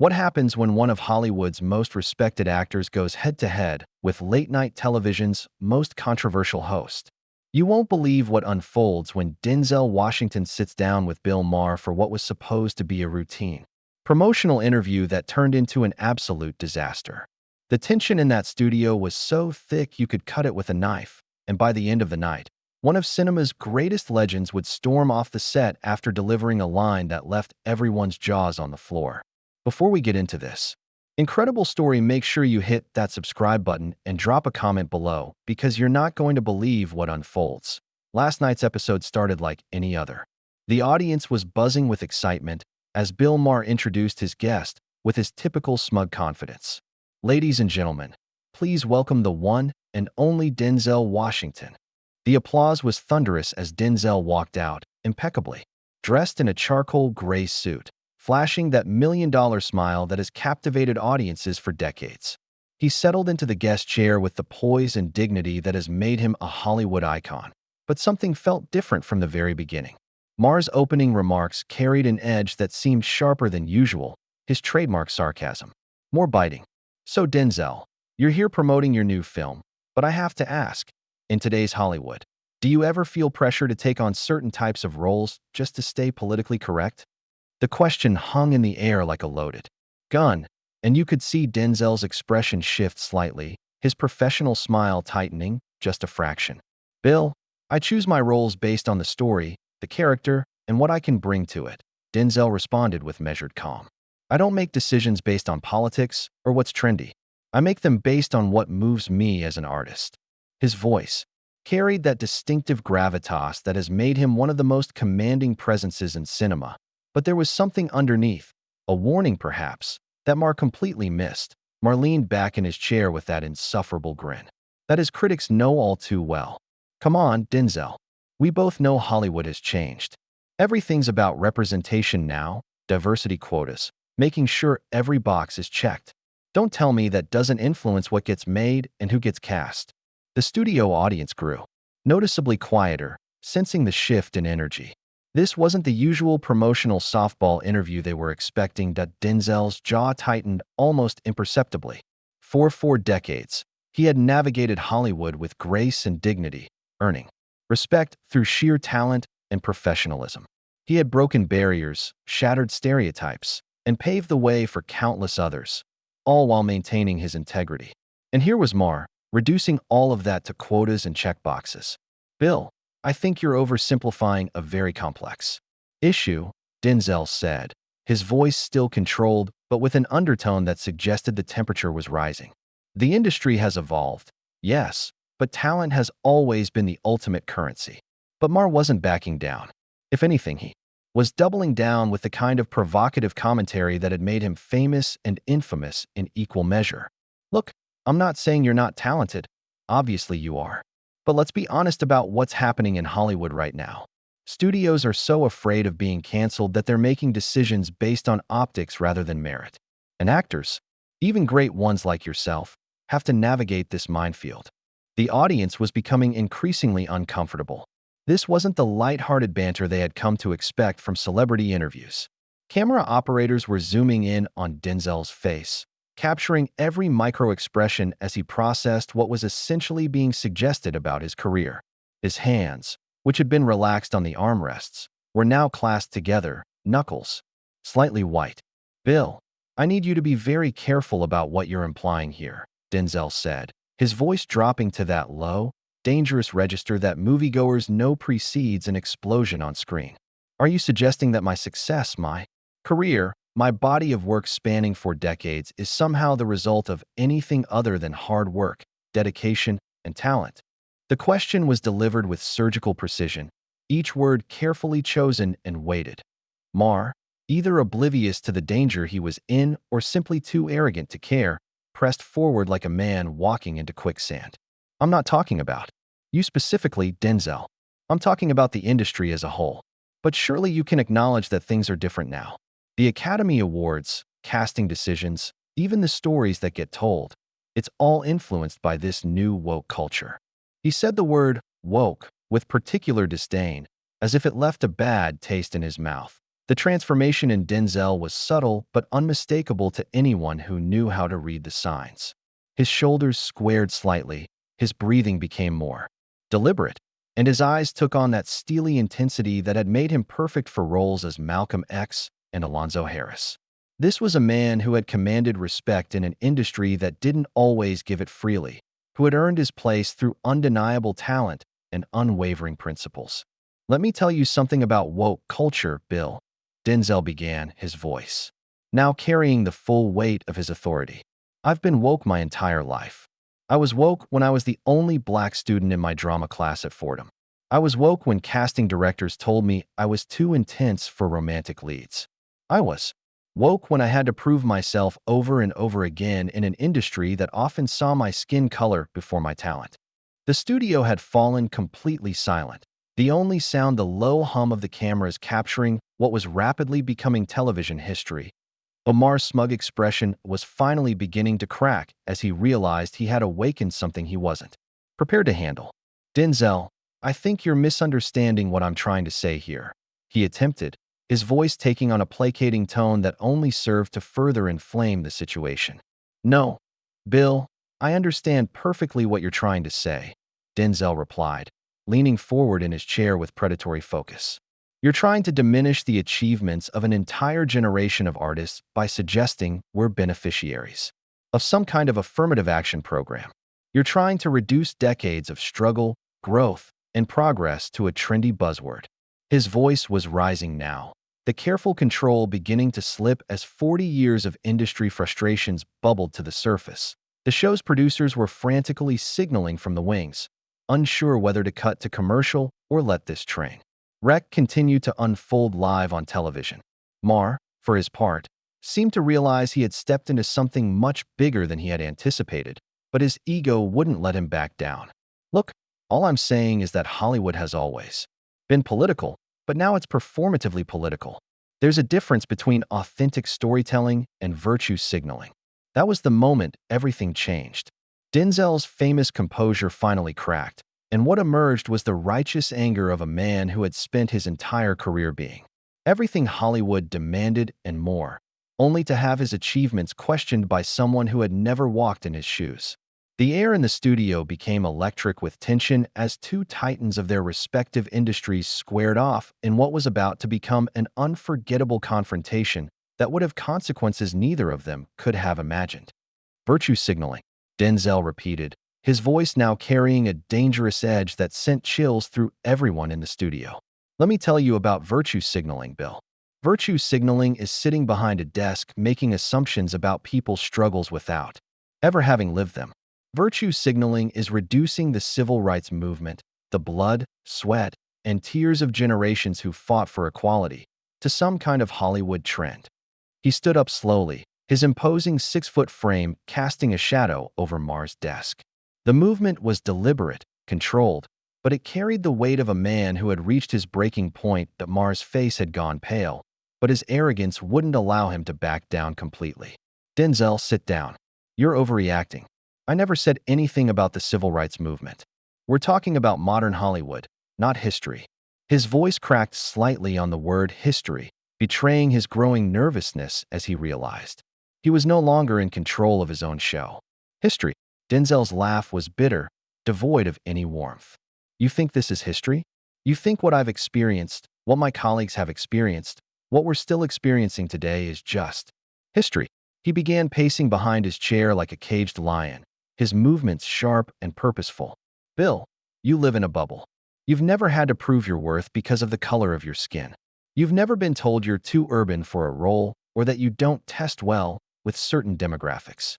What happens when one of Hollywood's most respected actors goes head-to-head with late-night television's most controversial host? You won't believe what unfolds when Denzel Washington sits down with Bill Maher for what was supposed to be a routine promotional interview that turned into an absolute disaster. The tension in that studio was so thick you could cut it with a knife, and by the end of the night, one of cinema's greatest legends would storm off the set after delivering a line that left everyone's jaws on the floor. Before we get into this incredible story, make sure you hit that subscribe button and drop a comment below because you're not going to believe what unfolds. Last night's episode started like any other. The audience was buzzing with excitement as Bill Maher introduced his guest with his typical smug confidence. Ladies and gentlemen, please welcome the one and only Denzel Washington. The applause was thunderous as Denzel walked out, impeccably dressed in a charcoal gray suit, flashing that million-dollar smile that has captivated audiences for decades. He settled into the guest chair with the poise and dignity that has made him a Hollywood icon. But something felt different from the very beginning. Maher's opening remarks carried an edge that seemed sharper than usual, his trademark sarcasm. More biting. So Denzel, you're here promoting your new film, but I have to ask, in today's Hollywood, do you ever feel pressure to take on certain types of roles just to stay politically correct? The question hung in the air like a loaded gun, and you could see Denzel's expression shift slightly, his professional smile tightening just a fraction. Bill, I choose my roles based on the story, the character, and what I can bring to it, Denzel responded with measured calm. I don't make decisions based on politics or what's trendy. I make them based on what moves me as an artist. His voice carried that distinctive gravitas that has made him one of the most commanding presences in cinema. But there was something underneath, a warning perhaps, that Maher completely missed. Maher leaned back in his chair with that insufferable grin that his critics know all too well. Come on, Denzel. We both know Hollywood has changed. Everything's about representation now, diversity quotas, making sure every box is checked. Don't tell me that doesn't influence what gets made and who gets cast. The studio audience grew noticeably quieter, sensing the shift in energy. This wasn't the usual promotional softball interview they were expecting. Denzel's jaw tightened almost imperceptibly. For 4 decades, he had navigated Hollywood with grace and dignity, earning respect through sheer talent and professionalism. He had broken barriers, shattered stereotypes, and paved the way for countless others, all while maintaining his integrity. And here was Maher, reducing all of that to quotas and checkboxes. Bill, I think you're oversimplifying a very complex issue, Denzel said, his voice still controlled but with an undertone that suggested the temperature was rising. The industry has evolved, yes, but talent has always been the ultimate currency. But Maher wasn't backing down. If anything, he was doubling down with the kind of provocative commentary that had made him famous and infamous in equal measure. Look, I'm not saying you're not talented. Obviously you are. But let's be honest about what's happening in Hollywood right now. Studios are so afraid of being canceled that they're making decisions based on optics rather than merit. And actors, even great ones like yourself, have to navigate this minefield. The audience was becoming increasingly uncomfortable. This wasn't the light-hearted banter they had come to expect from celebrity interviews. Camera operators were zooming in on Denzel's face, capturing every micro-expression as he processed what was essentially being suggested about his career. His hands, which had been relaxed on the armrests, were now clasped together, knuckles slightly white. Bill, I need you to be very careful about what you're implying here, Denzel said, his voice dropping to that low, dangerous register that moviegoers know precedes an explosion on screen. Are you suggesting that my success, my career, my body of work spanning 4 decades is somehow the result of anything other than hard work, dedication, and talent? The question was delivered with surgical precision, each word carefully chosen and weighted. Maher, either oblivious to the danger he was in or simply too arrogant to care, pressed forward like a man walking into quicksand. I'm not talking about you specifically, Denzel. I'm talking about the industry as a whole. But surely you can acknowledge that things are different now. The Academy Awards, casting decisions, even the stories that get told, it's all influenced by this new woke culture. He said the word woke with particular disdain, as if it left a bad taste in his mouth. The transformation in Denzel was subtle but unmistakable to anyone who knew how to read the signs. His shoulders squared slightly, his breathing became more deliberate, and his eyes took on that steely intensity that had made him perfect for roles as Malcolm X and Alonzo Harris. This was a man who had commanded respect in an industry that didn't always give it freely, who had earned his place through undeniable talent and unwavering principles. Let me tell you something about woke culture, Bill. Denzel began, his voice now carrying the full weight of his authority. I've been woke my entire life. I was woke when I was the only black student in my drama class at Fordham. I was woke when casting directors told me I was too intense for romantic leads. I was woke when I had to prove myself over and over again in an industry that often saw my skin color before my talent. The studio had fallen completely silent, the only sound the low hum of the cameras capturing what was rapidly becoming television history. Omar's smug expression was finally beginning to crack as he realized he had awakened something he wasn't prepared to handle. Denzel, I think you're misunderstanding what I'm trying to say here. He attempted, his voice taking on a placating tone that only served to further inflame the situation. No, Bill, I understand perfectly what you're trying to say, Denzel replied, leaning forward in his chair with predatory focus. You're trying to diminish the achievements of an entire generation of artists by suggesting we're beneficiaries of some kind of affirmative action program. You're trying to reduce decades of struggle, growth, and progress to a trendy buzzword. His voice was rising now, the careful control beginning to slip as 40 years of industry frustrations bubbled to the surface. The show's producers were frantically signaling from the wings, unsure whether to cut to commercial or let this train wreck continued to unfold live on television. Maher, for his part, seemed to realize he had stepped into something much bigger than he had anticipated, but his ego wouldn't let him back down. Look, all I'm saying is that Hollywood has always been political, but now it's performatively political. There's a difference between authentic storytelling and virtue signaling. That was the moment everything changed. Denzel's famous composure finally cracked, and what emerged was the righteous anger of a man who had spent his entire career being everything Hollywood demanded and more, only to have his achievements questioned by someone who had never walked in his shoes. The air in the studio became electric with tension as two titans of their respective industries squared off in what was about to become an unforgettable confrontation that would have consequences neither of them could have imagined. Virtue signaling, Denzel repeated, his voice now carrying a dangerous edge that sent chills through everyone in the studio. Let me tell you about virtue signaling, Bill. Virtue signaling is sitting behind a desk making assumptions about people's struggles without ever having lived them. Virtue signaling is reducing the civil rights movement, the blood, sweat, and tears of generations who fought for equality, to some kind of Hollywood trend. He stood up slowly, his imposing 6-foot frame casting a shadow over Maher's desk. The movement was deliberate, controlled, but it carried the weight of a man who had reached his breaking point. That Maher's face had gone pale, but his arrogance wouldn't allow him to back down completely. Denzel, sit down. You're overreacting. I never said anything about the civil rights movement. We're talking about modern Hollywood, not history. His voice cracked slightly on the word history, betraying his growing nervousness as he realized he was no longer in control of his own show. History. Denzel's laugh was bitter, devoid of any warmth. You think this is history? You think what I've experienced, what my colleagues have experienced, what we're still experiencing today is just history. He began pacing behind his chair like a caged lion, his movements sharp and purposeful. Bill, you live in a bubble. You've never had to prove your worth because of the color of your skin. You've never been told you're too urban for a role or that you don't test well with certain demographics.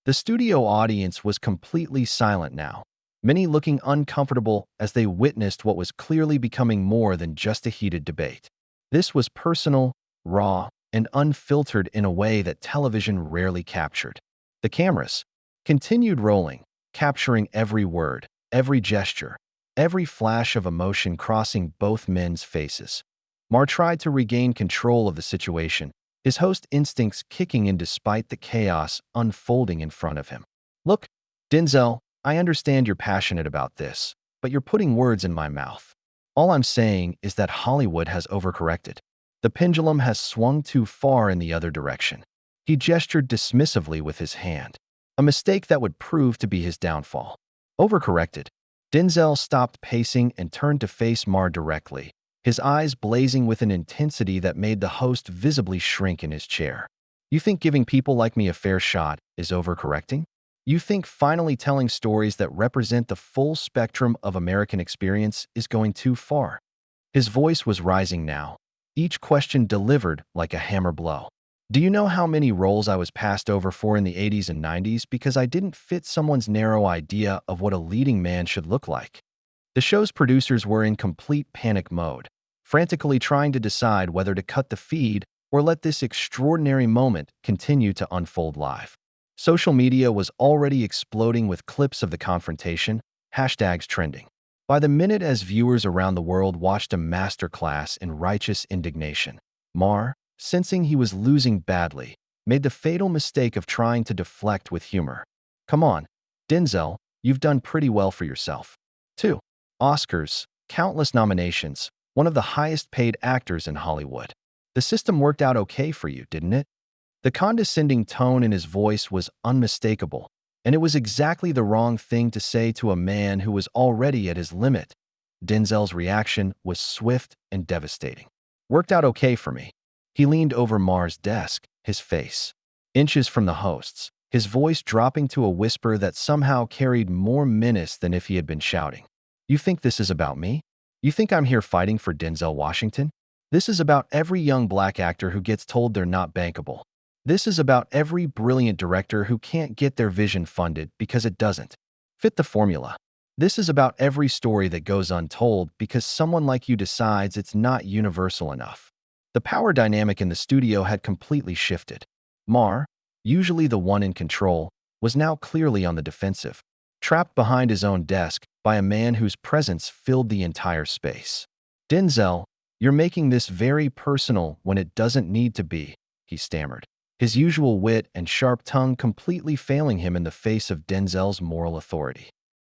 The studio audience was completely silent now, many looking uncomfortable as they witnessed what was clearly becoming more than just a heated debate. This was personal, raw, and unfiltered in a way that television rarely captured. The cameras continued rolling, capturing every word, every gesture, every flash of emotion crossing both men's faces. Maher tried to regain control of the situation, his host instincts kicking in despite the chaos unfolding in front of him. Look, Denzel, I understand you're passionate about this, but you're putting words in my mouth. All I'm saying is that Hollywood has overcorrected. The pendulum has swung too far in the other direction. He gestured dismissively with his hand, a mistake that would prove to be his downfall. Overcorrected, Denzel stopped pacing and turned to face Maher directly, his eyes blazing with an intensity that made the host visibly shrink in his chair. You think giving people like me a fair shot is overcorrecting? You think finally telling stories that represent the full spectrum of American experience is going too far? His voice was rising now, each question delivered like a hammer blow. Do you know how many roles I was passed over for in the 80s and 90s because I didn't fit someone's narrow idea of what a leading man should look like? The show's producers were in complete panic mode, frantically trying to decide whether to cut the feed or let this extraordinary moment continue to unfold live. Social media was already exploding with clips of the confrontation, hashtags trending. By the minute as viewers around the world watched a masterclass in righteous indignation, Maher, sensing he was losing badly, made the fatal mistake of trying to deflect with humor. Come on, Denzel, you've done pretty well for yourself. 2. Oscars, countless nominations, one of the highest paid actors in Hollywood. The system worked out okay for you, didn't it? The condescending tone in his voice was unmistakable, and it was exactly the wrong thing to say to a man who was already at his limit. Denzel's reaction was swift and devastating. Worked out okay for me. He leaned over Maher's desk, his face inches from the host's, his voice dropping to a whisper that somehow carried more menace than if he had been shouting. You think this is about me? You think I'm here fighting for Denzel Washington? This is about every young black actor who gets told they're not bankable. This is about every brilliant director who can't get their vision funded because it doesn't fit the formula. This is about every story that goes untold because someone like you decides it's not universal enough. The power dynamic in the studio had completely shifted. Maher, usually the one in control, was now clearly on the defensive, trapped behind his own desk by a man whose presence filled the entire space. Denzel, you're making this very personal when it doesn't need to be, he stammered, his usual wit and sharp tongue completely failing him in the face of Denzel's moral authority.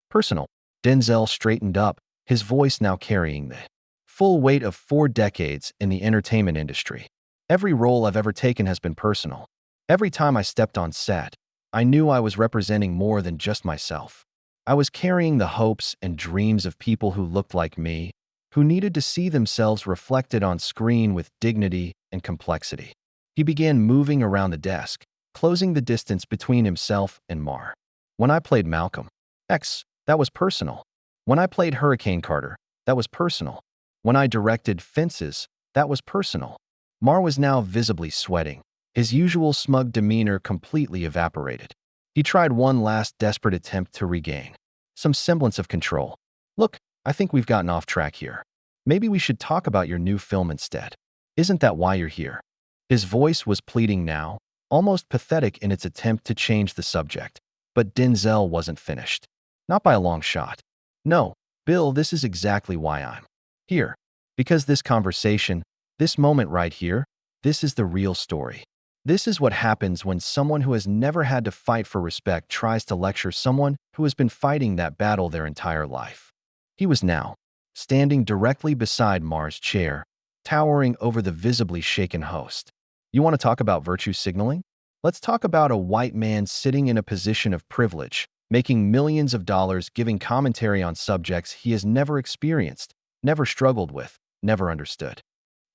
Personal. Denzel straightened up, his voice now carrying the full weight of 4 decades in the entertainment industry. Every role I've ever taken has been personal. Every time I stepped on set, I knew I was representing more than just myself. I was carrying the hopes and dreams of people who looked like me, who needed to see themselves reflected on screen with dignity and complexity. He began moving around the desk, closing the distance between himself and Maher. When I played Malcolm X, that was personal. When I played Hurricane Carter, that was personal. When I directed Fences, that was personal. Maher was now visibly sweating, his usual smug demeanor completely evaporated. He tried one last desperate attempt to regain some semblance of control. Look, I think we've gotten off track here. Maybe we should talk about your new film instead. Isn't that why you're here? His voice was pleading now, almost pathetic in its attempt to change the subject. But Denzel wasn't finished. Not by a long shot. No, Bill, this is exactly why I'm here. Because this conversation, this moment right here, this is the real story. This is what happens when someone who has never had to fight for respect tries to lecture someone who has been fighting that battle their entire life. He was now standing directly beside Maher's chair, towering over the visibly shaken host. You want to talk about virtue signaling? Let's talk about a white man sitting in a position of privilege, making millions of dollars giving commentary on subjects he has never experienced, never struggled with, never understood.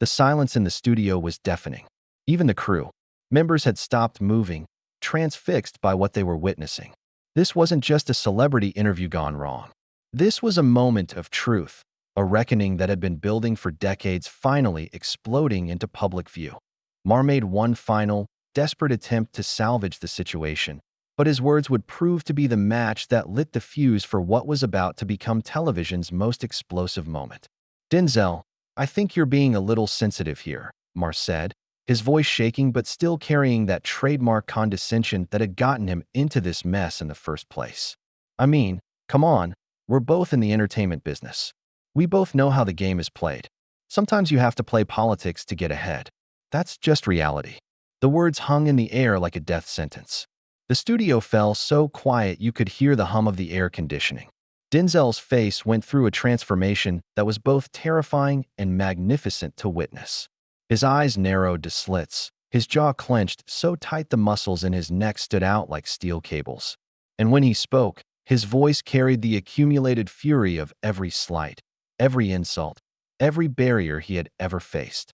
The silence in the studio was deafening. Even the crew members had stopped moving, transfixed by what they were witnessing. This wasn't just a celebrity interview gone wrong. This was a moment of truth, a reckoning that had been building for decades finally exploding into public view. Maher made one final, desperate attempt to salvage the situation, but his words would prove to be the match that lit the fuse for what was about to become television's most explosive moment. Denzel, I think you're being a little sensitive here, Maher said, his voice shaking but still carrying that trademark condescension that had gotten him into this mess in the first place. I mean, come on, we're both in the entertainment business. We both know how the game is played. Sometimes you have to play politics to get ahead. That's just reality. The words hung in the air like a death sentence. The studio fell so quiet you could hear the hum of the air conditioning. Denzel's face went through a transformation that was both terrifying and magnificent to witness. His eyes narrowed to slits. His jaw clenched so tight the muscles in his neck stood out like steel cables. And when he spoke, his voice carried the accumulated fury of every slight, every insult, every barrier he had ever faced.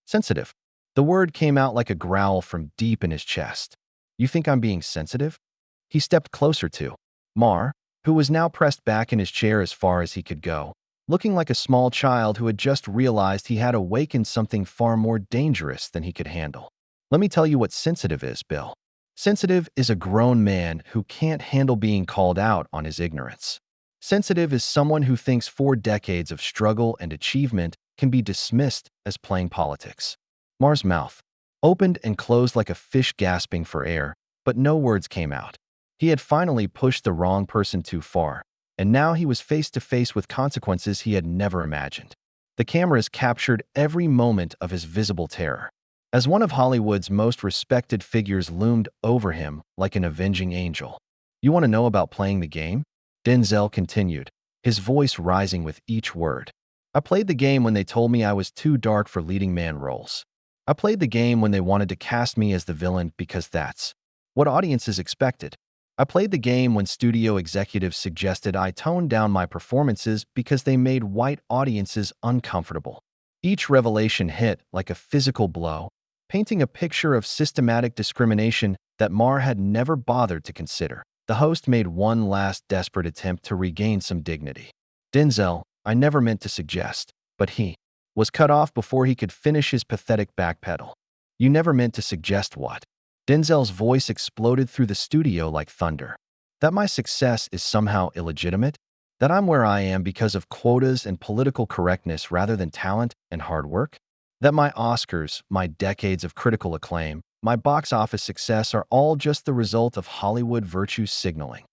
Sensitive. The word came out like a growl from deep in his chest. You think I'm being sensitive? He stepped closer to Maher, who was now pressed back in his chair as far as he could go, looking like a small child who had just realized he had awakened something far more dangerous than he could handle. Let me tell you what sensitive is, Bill. Sensitive is a grown man who can't handle being called out on his ignorance. Sensitive is someone who thinks 4 decades of struggle and achievement can be dismissed as playing politics. Maher's mouth opened and closed like a fish gasping for air, but no words came out. He had finally pushed the wrong person too far, and now he was face to face with consequences he had never imagined. The cameras captured every moment of his visible terror. As one of Hollywood's most respected figures loomed over him like an avenging angel. You want to know about playing the game? Denzel continued, his voice rising with each word. I played the game when they told me I was too dark for leading man roles. I played the game when they wanted to cast me as the villain because that's what audiences expected. I played the game when studio executives suggested I tone down my performances because they made white audiences uncomfortable. Each revelation hit like a physical blow, painting a picture of systematic discrimination that Maher had never bothered to consider. The host made one last desperate attempt to regain some dignity. Denzel, I never meant to suggest, but he was cut off before he could finish his pathetic backpedal. You never meant to suggest what? Denzel's voice exploded through the studio like thunder. That my success is somehow illegitimate? That I'm where I am because of quotas and political correctness rather than talent and hard work? That my Oscars, my decades of critical acclaim, my box office success are all just the result of Hollywood virtue signaling.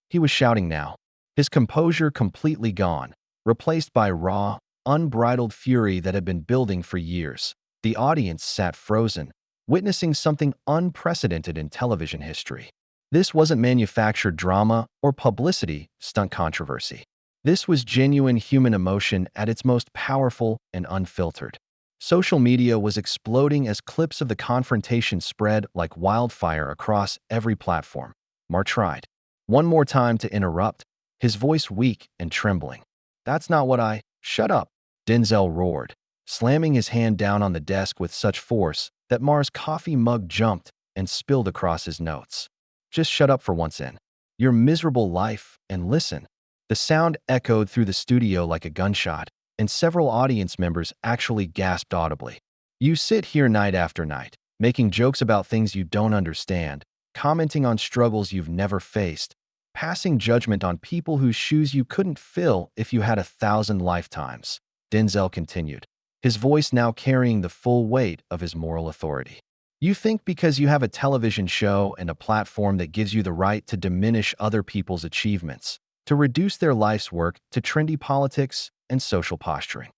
He was shouting now, his composure completely gone, replaced by raw, unbridled fury that had been building for years. The audience sat frozen, witnessing something unprecedented in television history. This wasn't manufactured drama or publicity stunt controversy. This was genuine human emotion at its most powerful and unfiltered. Social media was exploding as clips of the confrontation spread like wildfire across every platform. Maher tried one more time to interrupt, his voice weak and trembling. That's not what I— Shut up, Denzel roared, slamming his hand down on the desk with such force that Maher's coffee mug jumped and spilled across his notes. Just shut up for once in your miserable life and listen. The sound echoed through the studio like a gunshot, and several audience members actually gasped audibly. You sit here night after night, making jokes about things you don't understand, commenting on struggles you've never faced, passing judgment on people whose shoes you couldn't fill if you had 1,000 lifetimes, Denzel continued, his voice now carrying the full weight of his moral authority. You think because you have a television show and a platform that gives you the right to diminish other people's achievements, to reduce their life's work to trendy politics and social posturing.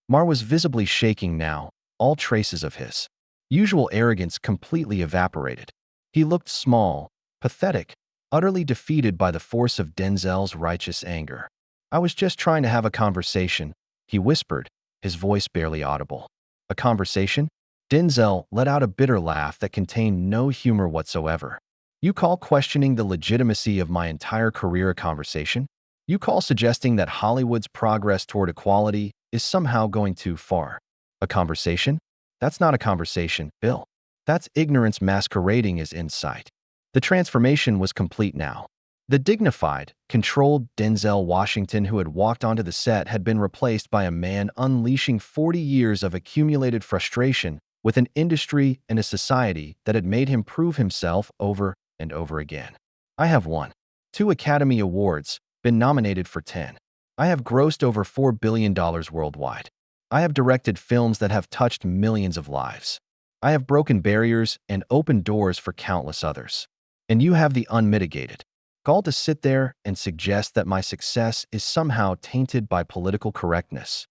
Maher was visibly shaking now, all traces of his usual arrogance completely evaporated. He looked small, pathetic, utterly defeated by the force of Denzel's righteous anger. I was just trying to have a conversation, he whispered, his voice barely audible. A conversation? Denzel let out a bitter laugh that contained no humor whatsoever. You call questioning the legitimacy of my entire career a conversation? You call suggesting that Hollywood's progress toward equality is somehow going too far a conversation? That's not a conversation, Bill. That's ignorance masquerading as insight. The transformation was complete now. The dignified, controlled Denzel Washington who had walked onto the set had been replaced by a man unleashing 40 years of accumulated frustration with an industry and a society that had made him prove himself over and over again. I have won 2 Academy Awards, been nominated for 10. I have grossed over $4 billion worldwide. I have directed films that have touched millions of lives. I have broken barriers and opened doors for countless others. And you have the unmitigated gall to sit there and suggest that my success is somehow tainted by political correctness.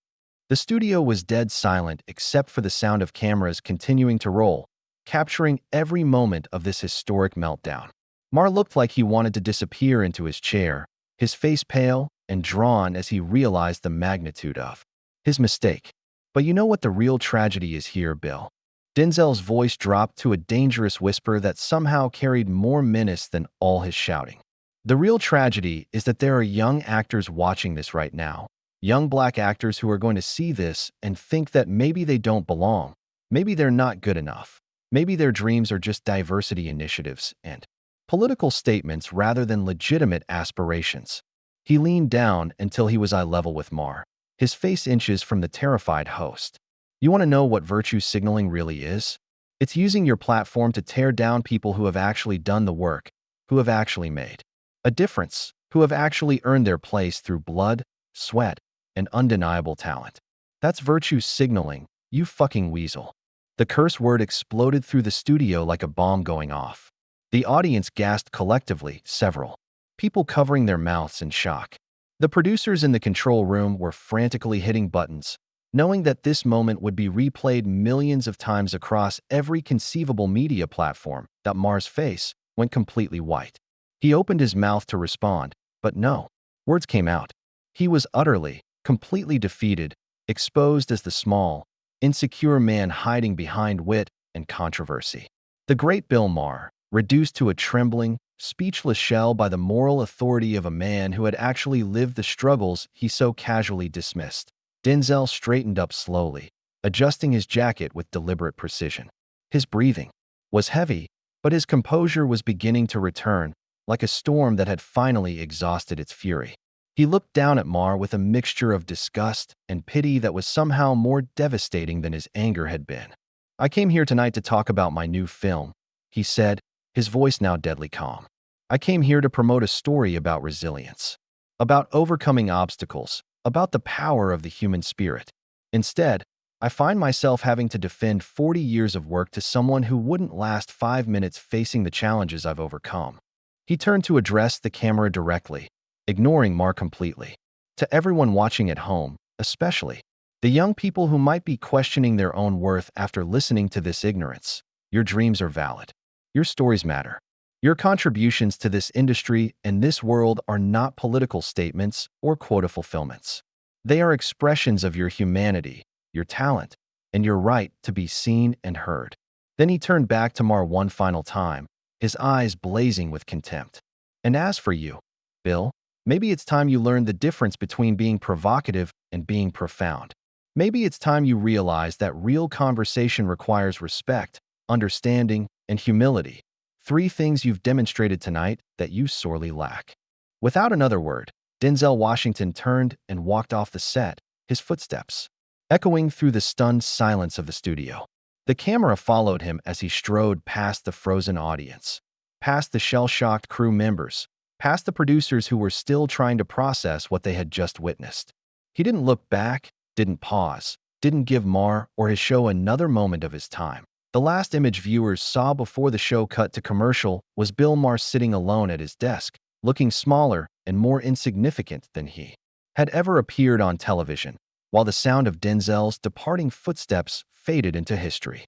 The studio was dead silent except for the sound of cameras continuing to roll, capturing every moment of this historic meltdown. Maher looked like he wanted to disappear into his chair, his face pale and drawn as he realized the magnitude of his mistake. But you know what the real tragedy is here, Bill? Denzel's voice dropped to a dangerous whisper that somehow carried more menace than all his shouting. The real tragedy is that there are young actors watching this right now. Young black actors who are going to see this and think that maybe they don't belong. Maybe they're not good enough. Maybe their dreams are just diversity initiatives and political statements rather than legitimate aspirations. He leaned down until he was eye level with Maher, his face inches from the terrified host. You want to know what virtue signaling really is? It's using your platform to tear down people who have actually done the work, who have actually made a difference, who have actually earned their place through blood, sweat, and undeniable talent. That's virtue signaling, you fucking weasel. The curse word exploded through the studio like a bomb going off. The audience gasped collectively, several people covering their mouths in shock. The producers in the control room were frantically hitting buttons, knowing that this moment would be replayed millions of times across every conceivable media platform. That Maher's face went completely white. He opened his mouth to respond, but no words came out. He was utterly, completely defeated, exposed as the small, insecure man hiding behind wit and controversy. The great Bill Maher, reduced to a trembling, speechless shell by the moral authority of a man who had actually lived the struggles he so casually dismissed. Denzel straightened up slowly, adjusting his jacket with deliberate precision. His breathing was heavy, but his composure was beginning to return, like a storm that had finally exhausted its fury. He looked down at Maher with a mixture of disgust and pity that was somehow more devastating than his anger had been. "I came here tonight to talk about my new film," he said, his voice now deadly calm. "I came here to promote a story about resilience, about overcoming obstacles, about the power of the human spirit. Instead, I find myself having to defend 40 years of work to someone who wouldn't last 5 minutes facing the challenges I've overcome." He turned to address the camera directly, ignoring Maher completely. "To everyone watching at home, especially the young people who might be questioning their own worth after listening to this ignorance, your dreams are valid. Your stories matter. Your contributions to this industry and this world are not political statements or quota fulfillments. They are expressions of your humanity, your talent, and your right to be seen and heard." Then he turned back to Maher one final time, his eyes blazing with contempt. "And as for you, Bill, maybe it's time you learned the difference between being provocative and being profound. Maybe it's time you realize that real conversation requires respect, understanding, and humility. 3 things you've demonstrated tonight that you sorely lack." Without another word, Denzel Washington turned and walked off the set, his footsteps echoing through the stunned silence of the studio. The camera followed him as he strode past the frozen audience, past the shell-shocked crew members, past the producers who were still trying to process what they had just witnessed. He didn't look back, didn't pause, didn't give Maher or his show another moment of his time. The last image viewers saw before the show cut to commercial was Bill Maher sitting alone at his desk, looking smaller and more insignificant than he had ever appeared on television, while the sound of Denzel's departing footsteps faded into history.